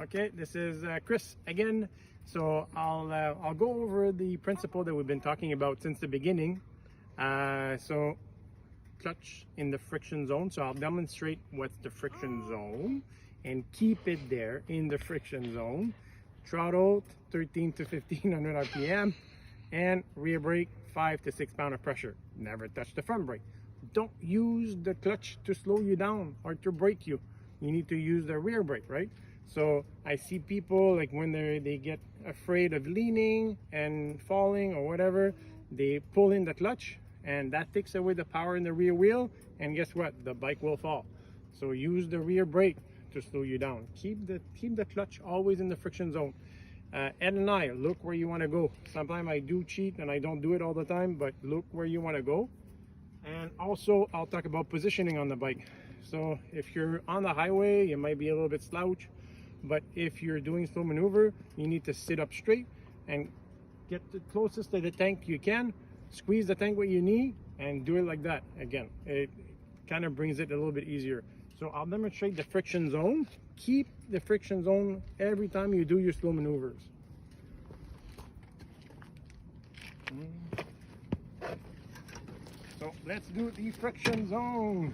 Okay, this is Chris again. So I'll go over the principle that we've been talking about since the beginning. So clutch in the friction zone. So I'll demonstrate what's the friction zone and keep it there in the friction zone. Throttle 13 to 1500 RPM and rear brake 5 to 6 pound of pressure. Never touch the front brake. Don't use the clutch to slow you down or to brake you. You need to use the rear brake, right? So I see people like when they get afraid of leaning and falling or whatever, they pull in the clutch and that takes away the power in the rear wheel, and guess what? The bike will fall. So use the rear brake to slow you down. Keep the clutch always in the friction zone. Ed and I, look where you want to go. Sometimes I do cheat and I don't do it all the time, but look where you want to go. And also I'll talk about positioning on the bike. So if you're on the highway, you might be a little bit slouch, but if you're doing slow maneuver, you need to sit up straight and get the closest to the tank you can, squeeze the tank with your knee and do it like that. Again, it kind of brings it a little bit easier. So I'll demonstrate the friction zone. Keep the friction zone every time you do your slow maneuvers. So let's do the friction zone.